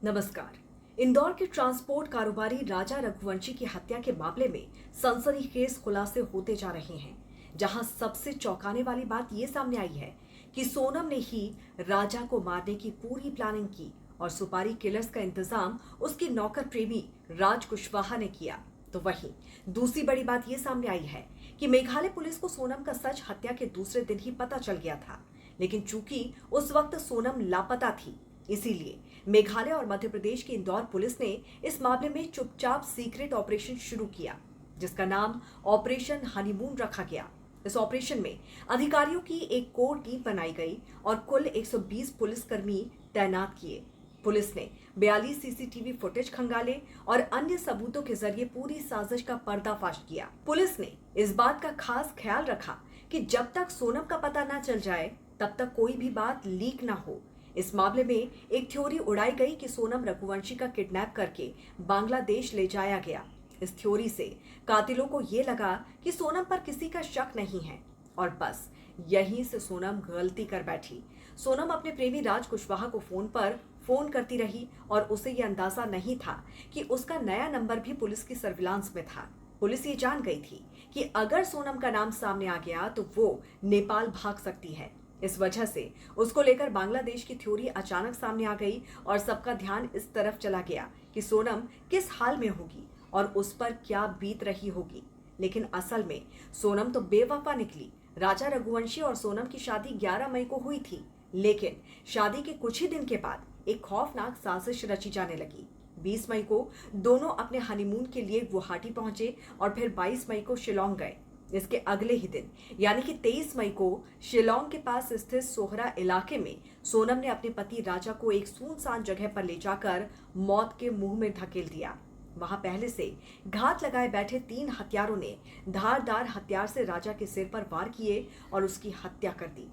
नमस्कार। इंदौर के ट्रांसपोर्ट कारोबारी राजा रघुवंशी की हत्या के मामले में सनसनीखेज खुलासे होते जा रहे हैं, जहां सबसे चौंकाने वाली बात यह सामने आई है कि सोनम ने ही राजा को मारने की पूरी प्लानिंग की और सुपारी किलर्स का इंतजाम उसकी नौकर प्रेमी राज कुशवाहा ने किया। तो वहीं दूसरी बड़ी बात यह सामने आई है कि मेघालय पुलिस को सोनम का सच हत्या के दूसरे दिन ही पता चल गया था, लेकिन चूंकि उस वक्त सोनम लापता थी, इसीलिए मेघालय और मध्य प्रदेश की इंदौर पुलिस ने इस मामले में चुपचाप सीक्रेट ऑपरेशन शुरू किया, जिसका नाम ऑपरेशन हनीमून रखा गया। इस ऑपरेशन में अधिकारियों की एक कोर टीम बनाई गई और कुल 120 पुलिसकर्मी तैनात किए। पुलिस ने 42 सीसीटीवी फुटेज खंगाले और अन्य सबूतों के जरिए पूरी साजिश का पर्दाफाश किया। पुलिस ने इस बात का खास ख्याल रखा कि जब तक सोनम का पता न चल जाए तब तक कोई भी बात लीक न हो। इस मामले में एक थ्योरी उड़ाई गई कि सोनम रघुवंशी का किडनैप करके बांग्लादेश ले जाया गया। इस थ्योरी से कातिलों को ये लगा कि सोनम पर किसी का शक नहीं है और बस यहीं से सोनम गलती कर बैठी। सोनम अपने प्रेमी राज कुशवाहा को फोन करती रही और उसे ये अंदाजा नहीं था कि उसका नया नंबर भी पुलिस की सर्विलांस में था। पुलिस ये जान गई थी कि अगर सोनम का नाम सामने आ गया तो वो नेपाल भाग सकती है। इस वजह से उसको लेकर बांग्लादेश की थ्योरी अचानक सामने आ गई और सबका ध्यान इस तरफ चला गया कि सोनम किस हाल में होगी और उस पर क्या बीत रही होगी। लेकिन असल में सोनम तो बेवफा निकली। राजा रघुवंशी और सोनम की शादी 11 मई को हुई थी, लेकिन शादी के कुछ ही दिन के बाद एक खौफनाक साजिश रची जाने लगी। 20 मई को दोनों अपने हनीमून के लिए गुवाहाटी पहुंचे और फिर 22 मई को शिलोंग गए। इसके अगले ही दिन यानी कि 23 मई को शिलोंग के पास स्थित सोहरा इलाके में सोनम ने अपने पति राजा को एक सुनसान जगह पर ले जाकर मौत के मुंह में धकेल दिया। वहां पहले से घात लगाए बैठे 3 हत्यारों ने धारदार हथियार से राजा के सिर पर वार किए और उसकी हत्या कर दी।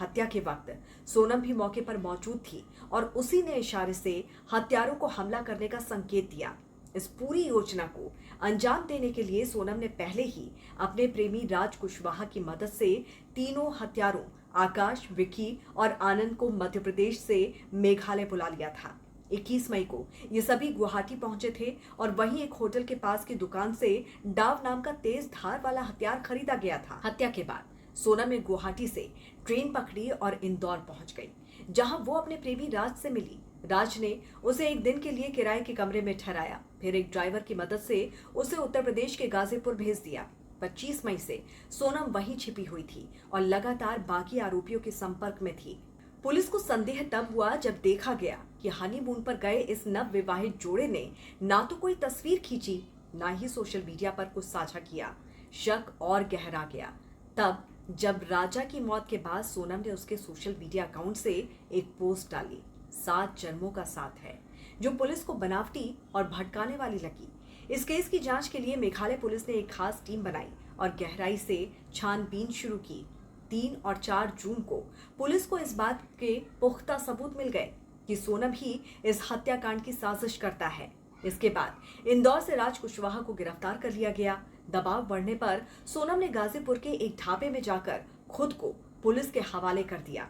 हत्या के वक्त सोनम भी मौके पर मौजूद थी और उसी ने इशारे से हत्यारों को हमला करने का संकेत दिया। इस पूरी योजना को अंजाम देने के लिए सोनम ने पहले ही अपने प्रेमी राज कुशवाहा की मदद से तीनों हत्यारों आकाश, विक्की और आनंद को मध्य प्रदेश से मेघालय बुला लिया था। 21 मई को ये सभी गुवाहाटी पहुंचे थे और वहीं एक होटल के पास की दुकान से डाव नाम का तेज धार वाला हथियार खरीदा गया था। हत्या के बाद सोनम ने गुवाहाटी से ट्रेन पकड़ी और इंदौर पहुंच गई, जहां वो अपने प्रेमी राज से मिली। राज ने उसे एक दिन के लिए किराए के कमरे में ठहराया, फिर एक ड्राइवर की मदद से उसे उत्तर प्रदेश के गाजीपुर भेज दिया। 25 मई से सोनम वहीं छिपी हुई थी और लगातार बाकी आरोपियों के संपर्क में थी। पुलिस को संदेह तब हुआ जब देखा गया कि हनीमून पर गए इस नव विवाहित जोड़े ने ना तो कोई तस्वीर खींची, ना ही सोशल मीडिया पर कुछ साझा किया। शक और गहरा गया तब जब राजा की मौत के बाद सोनम ने उसके सोशल मीडिया अकाउंट से एक पोस्ट डाली, 7 जन्मों का साथ है, जो पुलिस को बनावटी और भटकाने वाली लगी। इस केस की जांच के लिए मेघालय पुलिस ने एक खास टीम बनाई और गहराई से छानबीन शुरू की। 3 और 4 जून को पुलिस को इस बात के पुख्ता सबूत मिल गए कि सोनम ही इस हत्याकांड की साजिश करता है। इसके बाद इंदौर से राज कुशवाहा को गिरफ्तार कर लिया गया। दबाव बढ़ने पर सोनम ने गाजीपुर के एक ढाबे में जाकर खुद को पुलिस के हवाले कर दिया।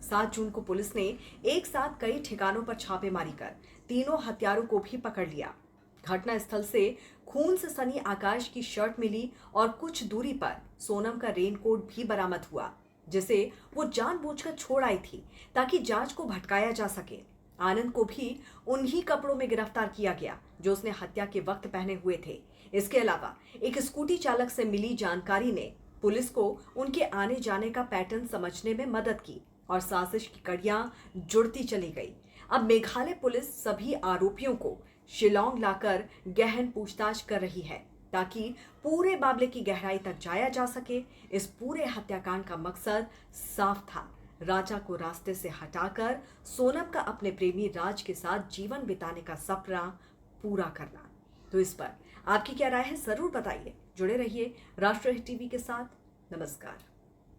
7 जून को पुलिस ने एक साथ कई ठिकानों पर छापेमारी कर तीनों हत्यारों को भी पकड़ लिया। घटना स्थल से खून से सनी आकाश की शर्ट मिली और कुछ दूरी पर सोनम का रेनकोट भी बरामद हुआ, जिसे वो जानबूझकर छोड़ आई थी ताकि जांच को भटकाया जा सके। आनंद को भी उन्हीं कपड़ों में गिरफ्तार किया गया जो उसने हत्या के वक्त पहने हुए थे। इसके अलावा एक स्कूटी चालक से मिली जानकारी ने पुलिस को उनके आने जाने का पैटर्न समझने में मदद की और साजिश की कड़ियां जुड़ती चली गई। अब मेघालय पुलिस सभी आरोपियों को शिलोंग लाकर गहन पूछताछ कर रही है ताकि पूरे मामले की गहराई तक जाया जा सके। इस पूरे हत्याकांड का मकसद साफ था, राजा को रास्ते से हटाकर सोनम का अपने प्रेमी राज के साथ जीवन बिताने का सपना पूरा करना। तो इस पर आपकी क्या राय है, जरूर बताइए। जुड़े रहिए राष्ट्रहित टीवी के साथ। नमस्कार।